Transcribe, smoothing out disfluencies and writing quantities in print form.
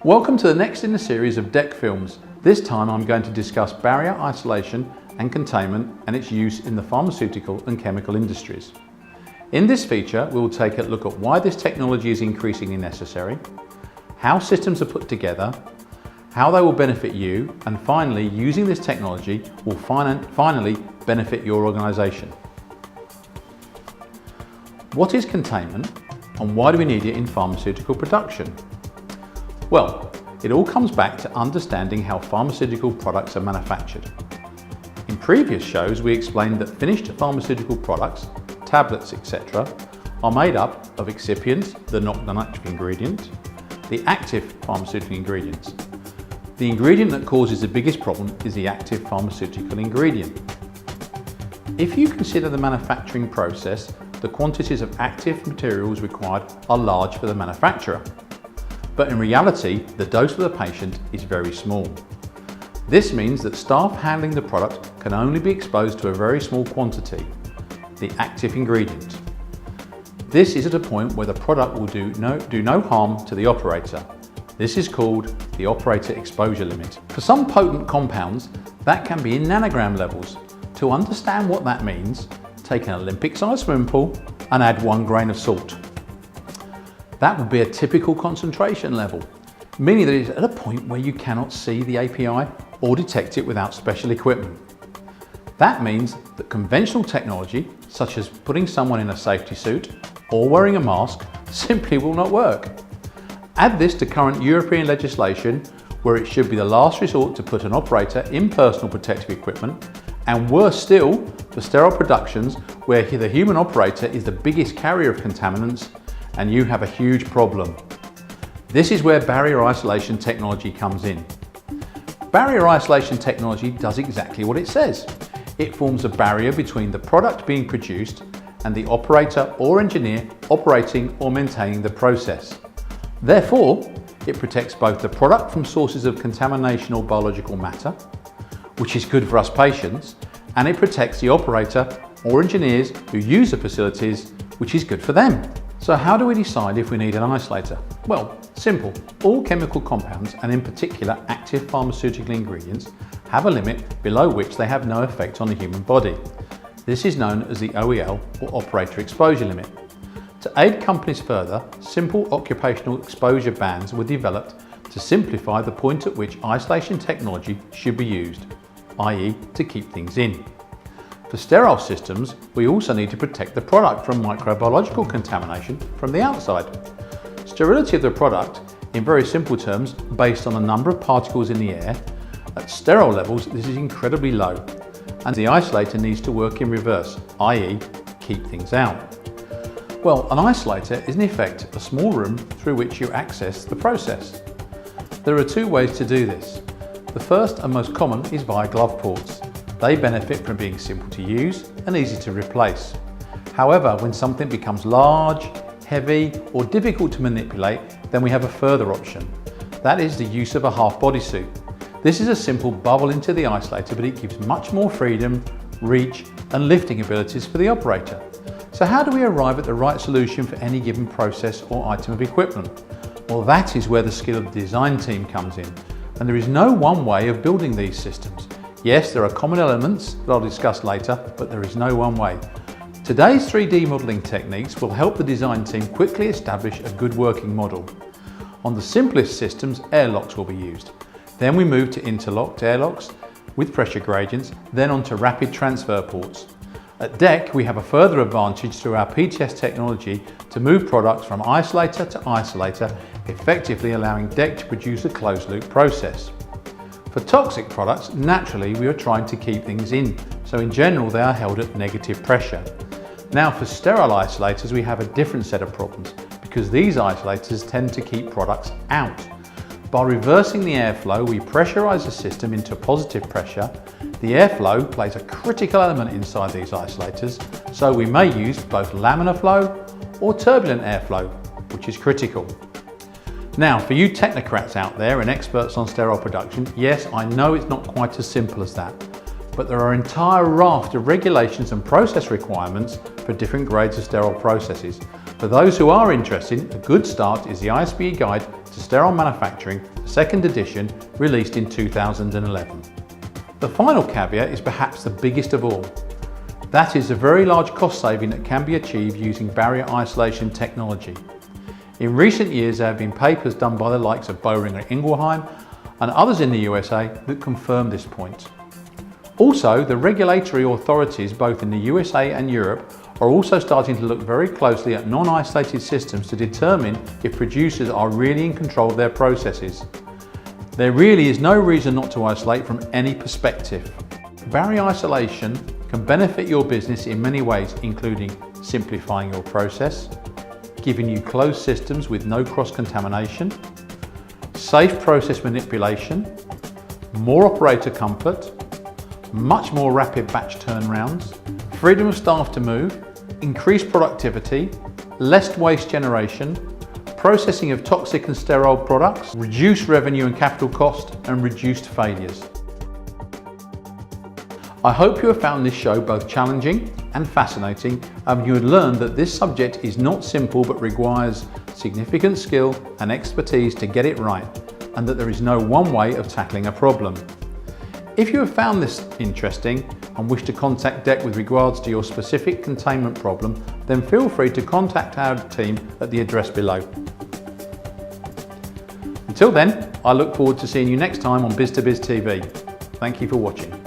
Welcome to the next in the series of DEC films. This time I'm going to discuss barrier isolation and containment and its use in the pharmaceutical and chemical industries. In this feature we will take a look at why this technology is increasingly necessary, how systems are put together, how they will benefit you, and finally using this technology will finally benefit your organisation. What is containment and why do we need it in pharmaceutical production? Well, it all comes back to understanding how pharmaceutical products are manufactured. In previous shows we explained that finished pharmaceutical products, tablets etc. are made up of excipients, the non-active ingredient, the active pharmaceutical ingredients. The ingredient that causes the biggest problem is the active pharmaceutical ingredient. If you consider the manufacturing process, the quantities of active materials required are large for the manufacturer. But in reality, the dose for the patient is very small. This means that staff handling the product can only be exposed to a very small quantity, the active ingredient. This is at a point where the product will do no harm to the operator. This is called the operator exposure limit. For some potent compounds, that can be in nanogram levels. To understand what that means, take an Olympic-sized swimming pool and add 1 grain of salt. That would be a typical concentration level, meaning that it's at a point where you cannot see the API or detect it without special equipment. That means that conventional technology, such as putting someone in a safety suit or wearing a mask, simply will not work. Add this to current European legislation, where it should be the last resort to put an operator in personal protective equipment, and worse still, for sterile productions where the human operator is the biggest carrier of contaminants, and you have a huge problem. This is where barrier isolation technology comes in. Barrier isolation technology does exactly what it says. It forms a barrier between the product being produced and the operator or engineer operating or maintaining the process. Therefore, it protects both the product from sources of contamination or biological matter, which is good for us patients, and it protects the operator or engineers who use the facilities, which is good for them. So how do we decide if we need an isolator? Well, simple. All chemical compounds, and in particular active pharmaceutical ingredients, have a limit below which they have no effect on the human body. This is known as the OEL, or operator exposure limit. To aid companies further, simple occupational exposure bands were developed to simplify the point at which isolation technology should be used, i.e. to keep things in. For sterile systems, we also need to protect the product from microbiological contamination from the outside. Sterility of the product, in very simple terms, based on the number of particles in the air, at sterile levels this is incredibly low, and the isolator needs to work in reverse, i.e. keep things out. Well, an isolator is in effect a small room through which you access the process. There are 2 ways to do this. The first and most common is via glove ports. They benefit from being simple to use and easy to replace. However, when something becomes large, heavy or difficult to manipulate, then we have a further option. That is the use of a half body suit. This is a simple bubble into the isolator, but it gives much more freedom, reach and lifting abilities for the operator. So how do we arrive at the right solution for any given process or item of equipment? Well, that is where the skill of the design team comes in, and there is no one way of building these systems. Yes, there are common elements that I'll discuss later, but there is no one way. Today's 3D modelling techniques will help the design team quickly establish a good working model. On the simplest systems, airlocks will be used. Then we move to interlocked airlocks with pressure gradients, then onto rapid transfer ports. At DEC, we have a further advantage through our PTS technology to move products from isolator to isolator, effectively allowing DEC to produce a closed-loop process. For toxic products, naturally we are trying to keep things in, so in general they are held at negative pressure. Now for sterile isolators we have a different set of problems, because these isolators tend to keep products out. By reversing the airflow, we pressurise the system into positive pressure. The airflow plays a critical element inside these isolators, so we may use both laminar flow or turbulent airflow, which is critical. Now, for you technocrats out there and experts on sterile production, yes, I know it's not quite as simple as that. but there are an entire raft of regulations and process requirements for different grades of sterile processes. For those who are interested, a good start is the ISPE Guide to Sterile Manufacturing, 2nd edition, released in 2011. The final caveat is perhaps the biggest of all. That is a very large cost saving that can be achieved using barrier isolation technology. In recent years, there have been papers done by the likes of Boehringer Ingelheim and others in the USA that confirm this point. Also, the regulatory authorities both in the USA and Europe are also starting to look very closely at non-isolated systems to determine if producers are really in control of their processes. There really is no reason not to isolate from any perspective. Barrier isolation can benefit your business in many ways, including simplifying your process, giving you closed systems with no cross-contamination, safe process manipulation, more operator comfort, much more rapid batch turnarounds, freedom of staff to move, increased productivity, less waste generation, processing of toxic and sterile products, reduced revenue and capital cost, and reduced failures. I hope you have found this show both challenging and fascinating, and you have learned that this subject is not simple but requires significant skill and expertise to get it right, and that there is no one way of tackling a problem. If you have found this interesting and wish to contact DEC with regards to your specific containment problem, then feel free to contact our team at the address below. Until then, I look forward to seeing you next time on Biz2Biz TV. Thank you for watching.